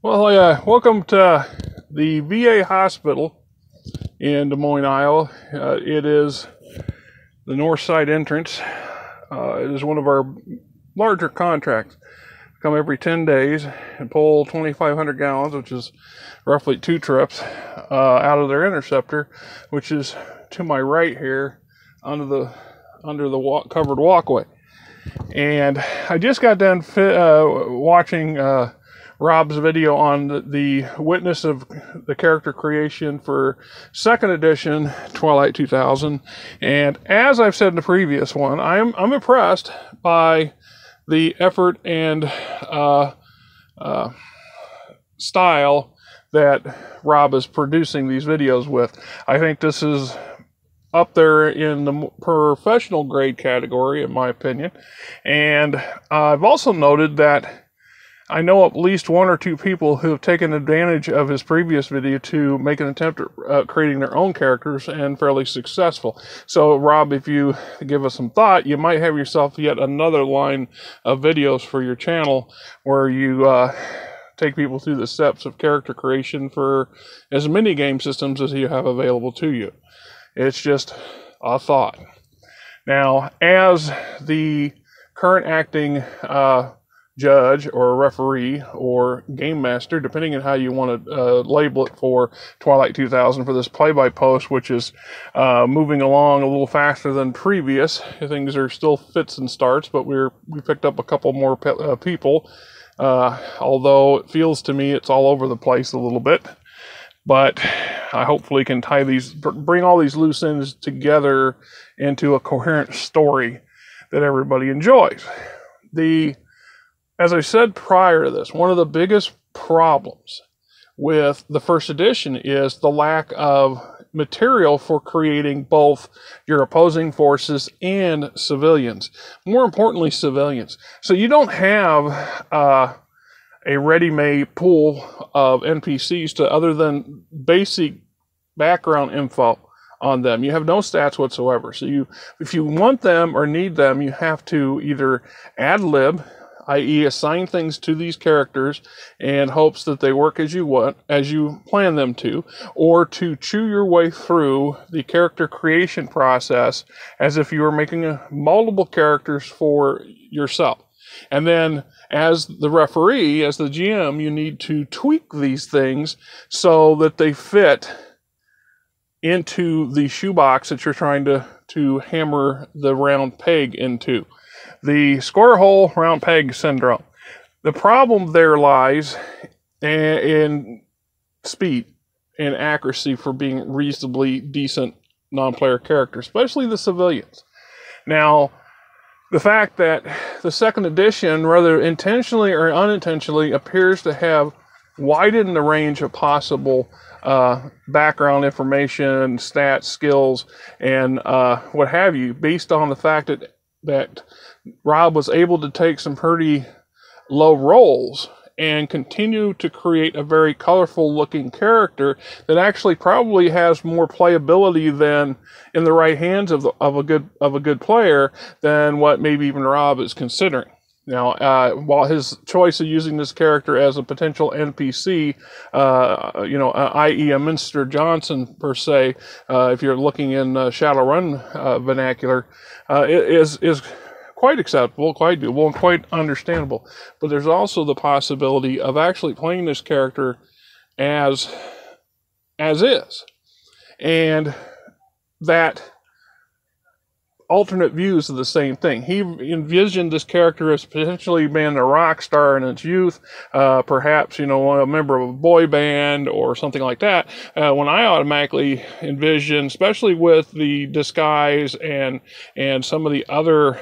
Well, welcome to the VA hospital in Des Moines, Iowa. It is the north side entrance. It is one of our larger contracts. Come every 10 days and pull 2,500 gallons, which is roughly 2 trips, out of their interceptor, which is to my right here under the covered walkway. And I just got done watching Rob's video on the witness of the character creation for 2nd edition Twilight 2000. And as I've said in the previous one, I'm impressed by the effort and style that Rob is producing these videos with. I think this is up there in the professional grade category, in my opinion. And I've also noted that I know at least 1 or 2 people who have taken advantage of his previous video to make an attempt at creating their own characters and fairly successful. So, Rob, if you give us some thought, you might have yourself yet another line of videos for your channel where you take people through the steps of character creation for as many game systems as you have available to you. It's just a thought. Now, as the current acting judge or referee or game master, depending on how you want to label it, for Twilight 2000 for this play-by-post, which is moving along a little faster than previous. Things are still fits and starts, but we picked up a couple more people, although it feels to me it's all over the place a little bit. But I hopefully can bring all these loose ends together into a coherent story that everybody enjoys. As I said prior to this, one of the biggest problems with the 1st edition is the lack of material for creating both your opposing forces and civilians. More importantly, civilians. So you don't have a ready-made pool of NPCs other than basic background info on them. You have no stats whatsoever. So if you want them or need them, you have to either ad lib, i.e. assign things to these characters in hopes that they work as you plan them to, or to chew your way through the character creation process as if you were making multiple characters for yourself. And then as the referee, as the GM, you need to tweak these things so that they fit into the shoebox that you're trying to hammer the round peg into. The square hole round peg syndrome. The problem there lies in speed and accuracy for being reasonably decent non-player characters, especially the civilians. Now, the fact that the 2nd edition, whether intentionally or unintentionally, appears to have widened the range of possible background information, stats, skills, and what have you, based on the fact that Rob was able to take some pretty low rolls and continue to create a very colorful looking character that actually probably has more playability than in the right hands of a good player than what maybe even Rob is considering. Now, while his choice of using this character as a potential NPC, i.e. a Minster Johnson per se, if you're looking in Shadowrun vernacular, is quite acceptable, quite doable, and quite understandable. But there's also the possibility of actually playing this character as is. And that alternate views of the same thing. He envisioned this character as potentially being a rock star in its youth, perhaps, a member of a boy band or something like that. When I automatically envision, especially with the disguise and some of the other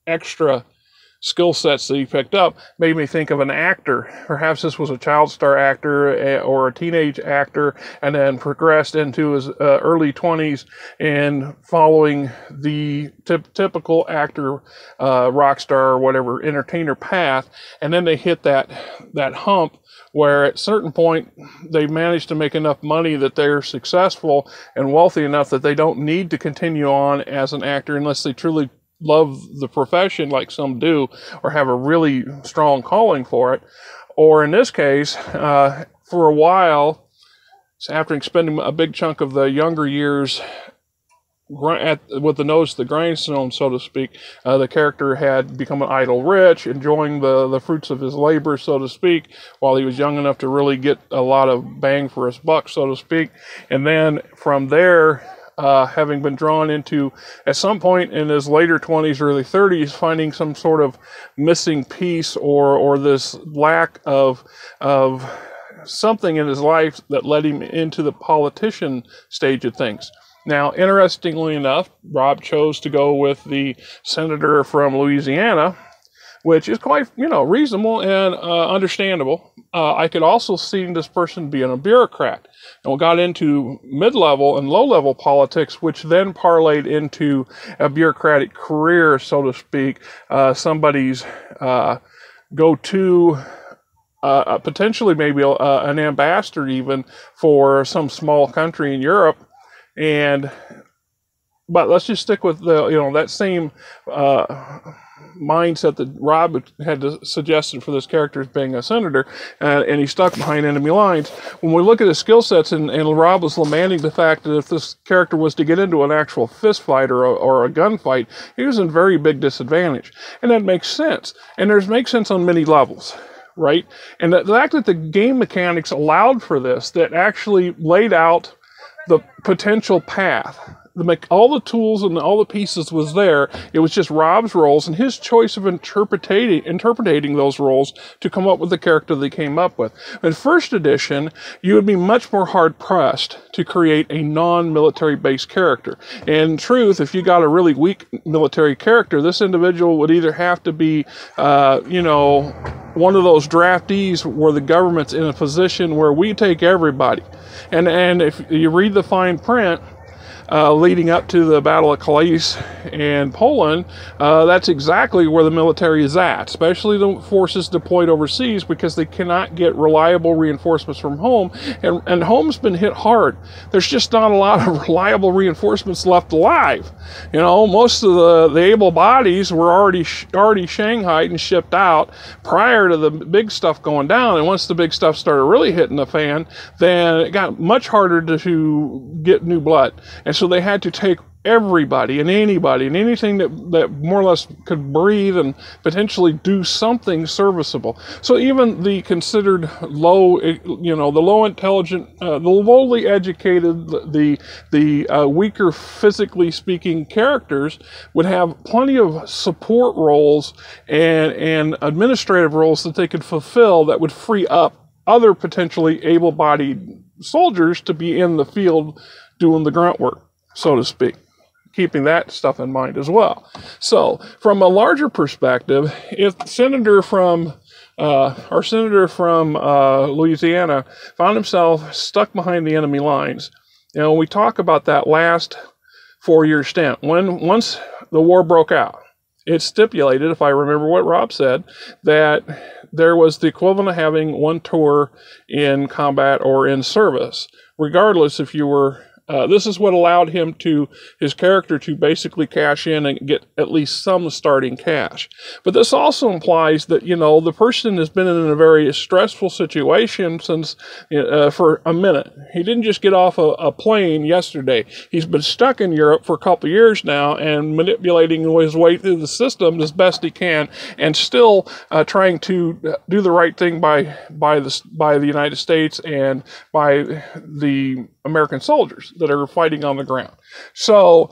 extra skill sets that he picked up, made me think of an actor. Perhaps this was a child star actor or a teenage actor, and then progressed into his early 20s and following the typical actor, rock star, or whatever, entertainer path, and then they hit that hump where at a certain point they manage to make enough money that they're successful and wealthy enough that they don't need to continue on as an actor unless they truly love the profession like some do, or have a really strong calling for it, or in this case, for a while, after spending a big chunk of the younger years with the nose to the grindstone, so to speak, the character had become an idle rich, enjoying the fruits of his labor, so to speak, while he was young enough to really get a lot of bang for his buck, so to speak. And then from there, having been drawn into, at some point in his later 20s, early 30s, finding some sort of missing piece or this lack of something in his life that led him into the politician stage of things. Now, interestingly enough, Rob chose to go with the senator from Louisiana, which is quite, reasonable and understandable. I could also see this person being a bureaucrat. And we got into mid-level and low-level politics, which then parlayed into a bureaucratic career, so to speak. Somebody's go-to, potentially maybe an ambassador even for some small country in Europe. But let's just stick with that same mindset that Rob had suggested for this character as being a senator, and he stuck behind enemy lines. When we look at his skill sets, and Rob was lamenting the fact that if this character was to get into an actual fist fight or a gunfight, he was in very big disadvantage. And that makes sense. And makes sense on many levels. Right? And the fact that the game mechanics allowed for this, that actually laid out the potential path. All the tools and all the pieces was there. It was just Rob's roles and his choice of interpreting those roles to come up with the character they came up with. In first edition, you would be much more hard-pressed to create a non-military based character. In truth, if you got a really weak military character, this individual would either have to be, one of those draftees where the government's in a position where we take everybody. And if you read the fine print, leading up to the Battle of Calais and Poland, that's exactly where the military is at, especially the forces deployed overseas, because they cannot get reliable reinforcements from home, and home's been hit hard. There's just not a lot of reliable reinforcements left alive. Most of the able bodies were already shanghaied and shipped out prior to the big stuff going down, and once the big stuff started really hitting the fan, then it got much harder to get new blood. And so they had to take everybody and anybody and anything that more or less could breathe and potentially do something serviceable. So even the considered low, the low intelligent, the lowly educated, the weaker physically speaking characters would have plenty of support roles and administrative roles that they could fulfill that would free up other potentially able-bodied soldiers to be in the field doing the grunt work, so to speak, keeping that stuff in mind as well. So, from a larger perspective, if our senator from Louisiana found himself stuck behind the enemy lines, we talk about that last 4-year stint. Once the war broke out, it stipulated, if I remember what Rob said, that there was the equivalent of having one tour in combat or in service, regardless if you were. This is what allowed his character to basically cash in and get at least some starting cash. But this also implies that, the person has been in a very stressful situation since, for a minute. He didn't just get off a plane yesterday. He's been stuck in Europe for a couple of years now and manipulating his way through the system as best he can, and still trying to do the right thing by the United States and by the American soldiers that are fighting on the ground. So,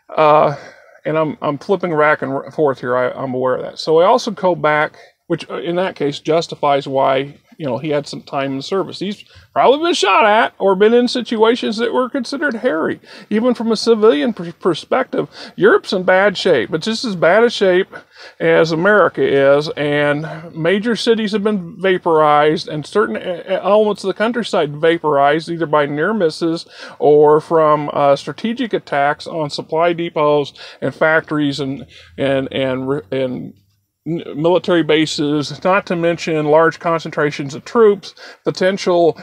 and I'm flipping back and forth here. I'm aware of that. So I also go back, which in that case justifies why he had some time in service. He's probably been shot at or been in situations that were considered hairy. Even from a civilian perspective, Europe's in bad shape. It's just as bad a shape as America is, and major cities have been vaporized, and certain elements of the countryside vaporized, either by near misses or from strategic attacks on supply depots and factories and military bases, not to mention large concentrations of troops, potential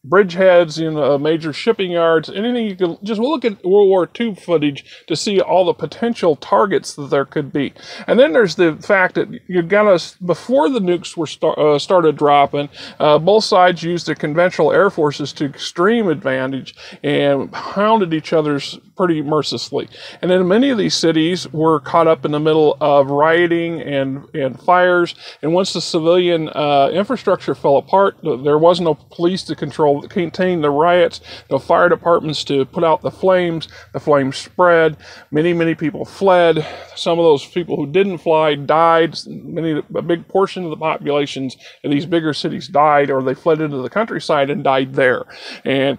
bridgeheads, major shipping yards, anything. You can just look at World War II footage to see all the potential targets that there could be. And then there's the fact that you got us, before the nukes were started dropping, both sides used the conventional air forces to extreme advantage and hounded each other's pretty mercilessly. And then many of these cities were caught up in the middle of rioting and fires. And once the civilian infrastructure fell apart, there was no police to contain the riots, no fire departments to put out the flames. The flames spread. Many people fled. Some of those people who didn't fly died. A big portion of the populations in these bigger cities died, or they fled into the countryside and died there. And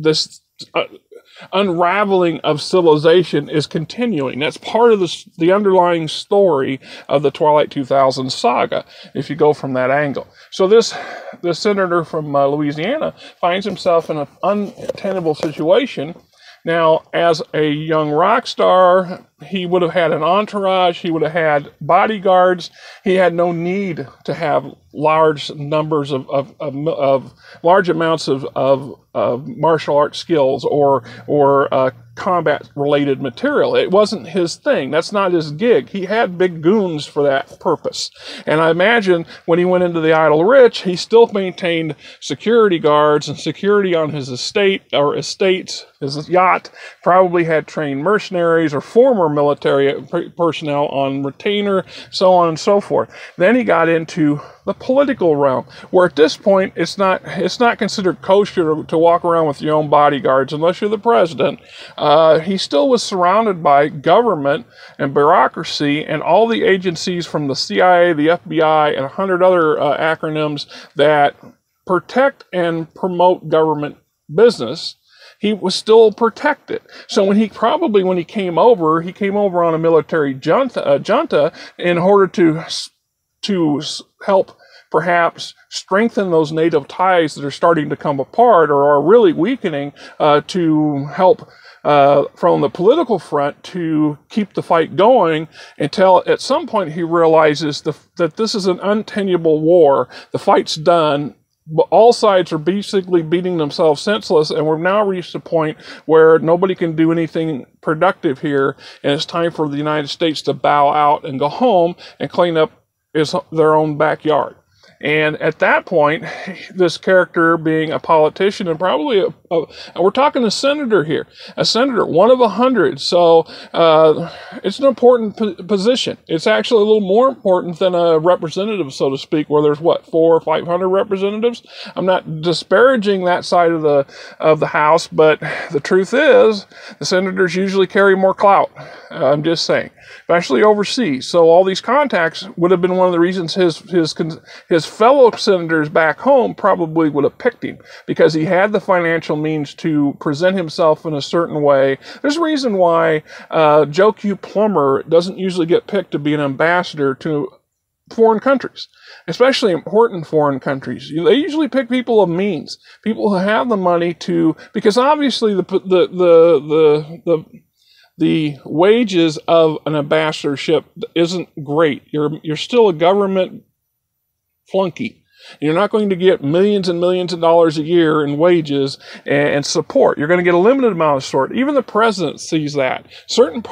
this unraveling of civilization is continuing. That's part of the underlying story of the Twilight 2000 saga, if you go from that angle. So this senator from Louisiana finds himself in an untenable situation. Now, as a young rock star, he would have had an entourage, he would have had bodyguards. He had no need to have large numbers of large amounts of martial arts skills or combat related material. It wasn't his thing. That's not his gig. He had big goons for that purpose. And I imagine when he went into the Idle Rich, he still maintained security guards and security on his estate or estates. His yacht probably had trained mercenaries or former military personnel on retainer, so on and so forth. Then he got into the political realm, where at this point it's not considered kosher to walk around with your own bodyguards unless you're the president. He still was surrounded by government and bureaucracy and all the agencies from the CIA, the FBI, and 100 other acronyms that protect and promote government business. He was still protected. So when he came over on a military junta in order to help perhaps strengthen those native ties that are starting to come apart or are really weakening, to help from the political front to keep the fight going, until at some point he realizes that this is an untenable war. The fight's done. But all sides are basically beating themselves senseless, and we've now reached a point where nobody can do anything productive here, and it's time for the United States to bow out and go home and clean up their own backyard. And at that point, this character, being a politician and probably we're talking a senator here, a senator, one of 100. So it's an important position. It's actually a little more important than a representative, so to speak, where there's 400 or 500 representatives. I'm not disparaging that side of the House, but the truth is the senators usually carry more clout. I'm just saying, especially overseas. So all these contacts would have been one of the reasons his fellow senators back home probably would have picked him, because he had the financial means to present himself in a certain way. There's a reason why Joe Q. Plumber doesn't usually get picked to be an ambassador to foreign countries, especially important foreign countries. They usually pick people of means, people who have the money to, because obviously the wages of an ambassadorship isn't great. You're still a government flunky. You're not going to get millions and millions of dollars a year in wages and support. You're going to get a limited amount of support. Even the president sees that. Certain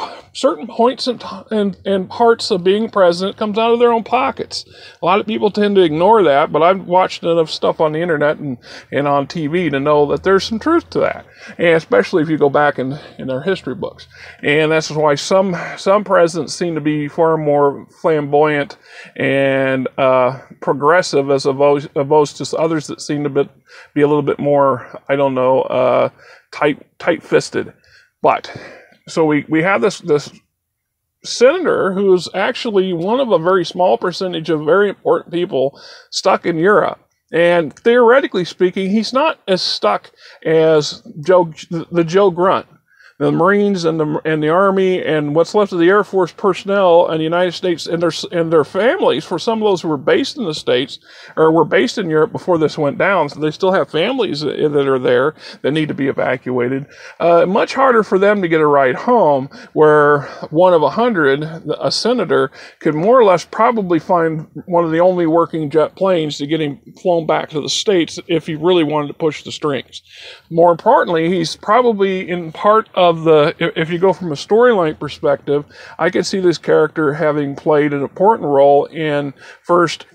points and parts of being president comes out of their own pockets. A lot of people tend to ignore that, but I've watched enough stuff on the internet and on TV to know that there's some truth to that, and especially if you go back in their history books. And that's why some presidents seem to be far more flamboyant and progressive as opposed to others that seem to be a little bit more, I don't know, tight-fisted. But so we have this senator who's actually one of a very small percentage of very important people stuck in Europe. And theoretically speaking, he's not as stuck as the Joe Grunt. the Marines and the Army and what's left of the Air Force personnel and the United States and their families, for some of those who were based in the States or were based in Europe before this went down, so they still have families that are there that need to be evacuated. Much harder for them to get a ride home, where one of 100, a senator, could more or less probably find one of the only working jet planes to get him flown back to the States if he really wanted to push the strings. More importantly, he's probably in part of the, if you go from a storyline perspective, I could see this character having played an important role in first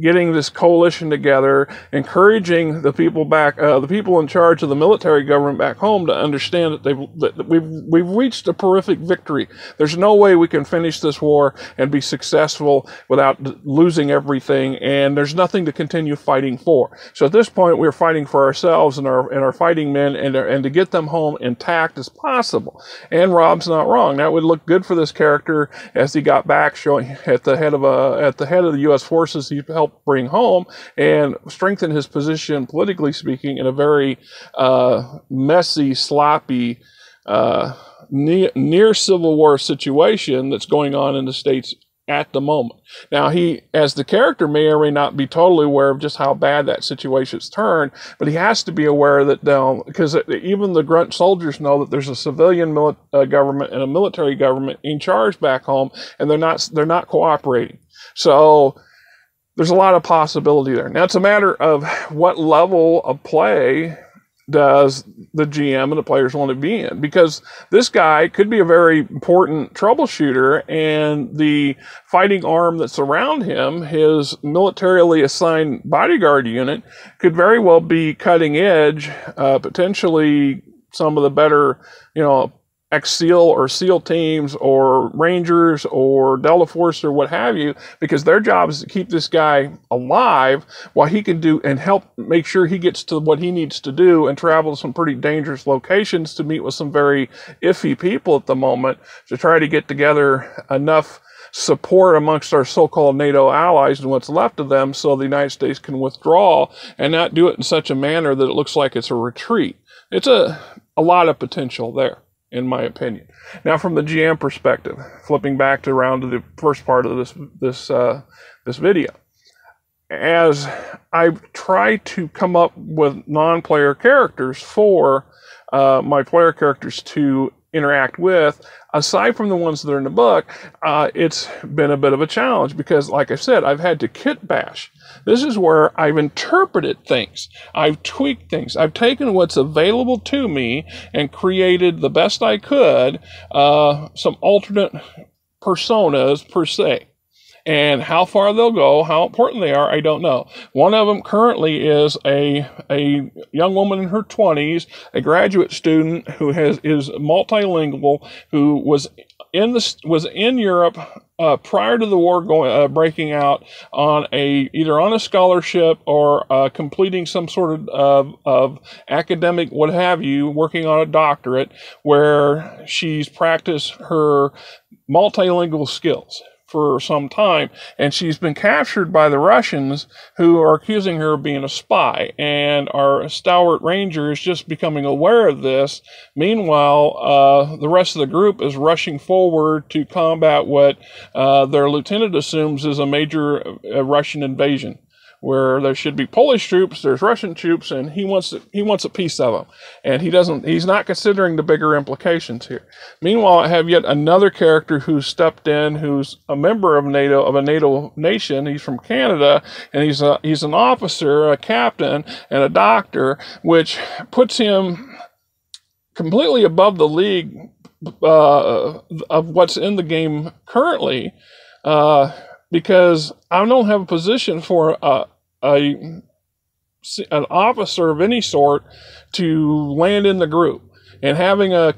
getting this coalition together, encouraging the people back, the people in charge of the military government back home to understand that we've reached a horrific victory. There's no way we can finish this war and be successful without losing everything, and there's nothing to continue fighting for. So at this point, we're fighting for ourselves and our fighting men, and to get them home intact as possible. And Rob's not wrong. That would look good for this character as he got back, showing at the head of the U.S. forces he helped bring home, and strengthen his position, politically speaking, in a very messy, sloppy, near Civil War situation that's going on in the States at the moment. Now, he, as the character, may or may not be totally aware of just how bad that situation's turned, but he has to be aware that now, because even the grunt soldiers know that there's a civilian government and a military government in charge back home, and they're not cooperating. So there's a lot of possibility there. Now, it's a matter of what level of play does the GM and the players want to be in, because this guy could be a very important troubleshooter, and the fighting arm that's around him, his militarily assigned bodyguard unit, could very well be cutting edge, potentially some of the better, ex-SEAL or SEAL teams or Rangers or Delta Force or what have you, because their job is to keep this guy alive while he can do and help make sure he gets to what he needs to do and travel to some pretty dangerous locations to meet with some very iffy people at the moment, to try to get together enough support amongst our so-called NATO allies and what's left of them so the United States can withdraw and not do it in such a manner that it looks like it's a retreat. It's a lot of potential there, in my opinion. Now, from the GM perspective, flipping back around to the first part of this video, as I've tried to come up with non-player characters for my player characters to interact with, aside from the ones that are in the book, it's been a bit of a challenge because, like I said, I've had to kit bash. This is where I've interpreted things. I've tweaked things. I've taken what's available to me and created the best I could, some alternate personas per se. And how far they'll go, how important they are, I don't know. One of them currently is a young woman in her 20s, a graduate student who is multilingual, who was in Europe prior to the war breaking out on either on a scholarship or completing some sort of academic what have you, working on a doctorate, where she's practiced her multilingual skills for some time, and she's been captured by the Russians, who are accusing her of being a spy, and our stalwart ranger is just becoming aware of this. Meanwhile, the rest of the group is rushing forward to combat what their lieutenant assumes is a major Russian invasion, where there should be Polish troops, there's Russian troops, and he wants a piece of them, and he's not considering the bigger implications here. Meanwhile, I have yet another character who's stepped in, who's a member of a NATO nation. He's from Canada, and he's an officer, a captain, and a doctor, which puts him completely above the league of what's in the game currently. Because I don't have a position for an officer of any sort to land in the group. And having a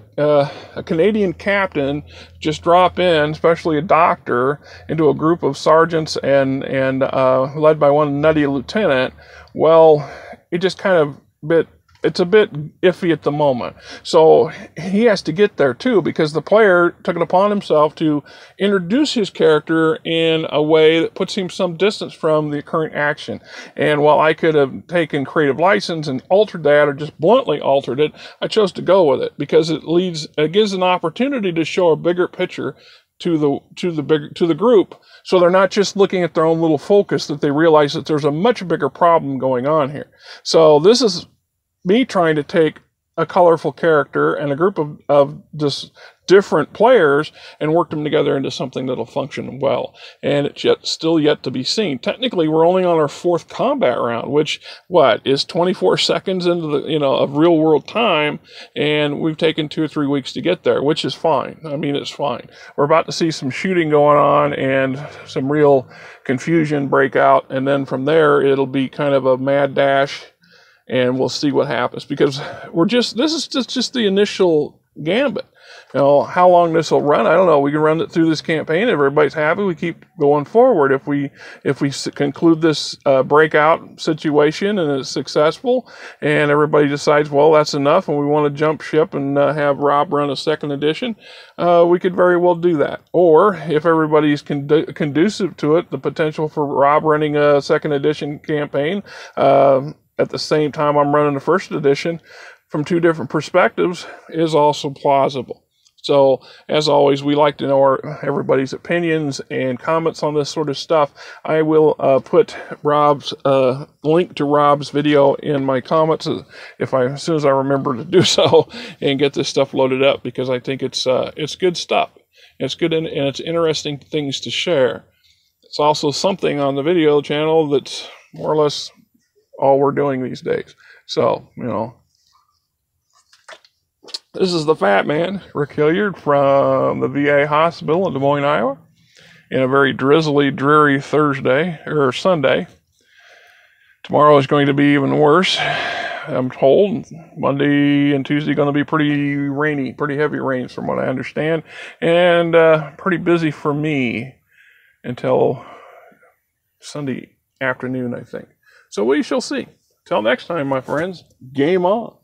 Canadian captain just drop in, especially a doctor, into a group of sergeants and led by one nutty lieutenant, well, it just kind of bit it's a bit iffy at the moment. So he has to get there too, because the player took it upon himself to introduce his character in a way that puts him some distance from the current action. And while I could have taken creative license and altered that, or just bluntly altered it, I chose to go with it because it gives an opportunity to show a bigger picture to the group, so they're not just looking at their own little focus, that they realize that there's a much bigger problem going on here. So this is me trying to take a colorful character and a group of just different players and work them together into something that'll function well. And it's still yet to be seen. Technically, we're only on our 4th combat round, which is 24 seconds into the of real world time, and we've taken 2 or 3 weeks to get there, which is fine. I mean, it's fine. We're about to see some shooting going on and some real confusion break out, and then from there it'll be kind of a mad dash. And we'll see what happens, because this is just the initial gambit. How long this will run, I don't know. We can run it through this campaign. If everybody's happy, we keep going forward. If we conclude this breakout situation and it's successful, and everybody decides, well, that's enough, and we want to jump ship and have Rob run a 2nd edition, we could very well do that. Or if everybody's conducive to it, the potential for Rob running a 2nd edition campaign at the same time I'm running the 1st edition from 2 different perspectives is also plausible. So, as always, we like to know everybody's opinions and comments on this sort of stuff. I will put Rob's link to Rob's video in my comments as soon as I remember to do so, and get this stuff loaded up, because I think it's good stuff. It's good, and it's interesting things to share. It's also something on the video channel that's more or less all we're doing these days. So, this is the Fat Man, Rick Hilliard, from the VA hospital in Des Moines, Iowa, in a very drizzly, dreary Sunday. Tomorrow is going to be even worse, I'm told. Monday and Tuesday going to be pretty rainy, pretty heavy rains from what I understand, and pretty busy for me until Sunday afternoon, I think. So we shall see. Till next time, my friends, game on.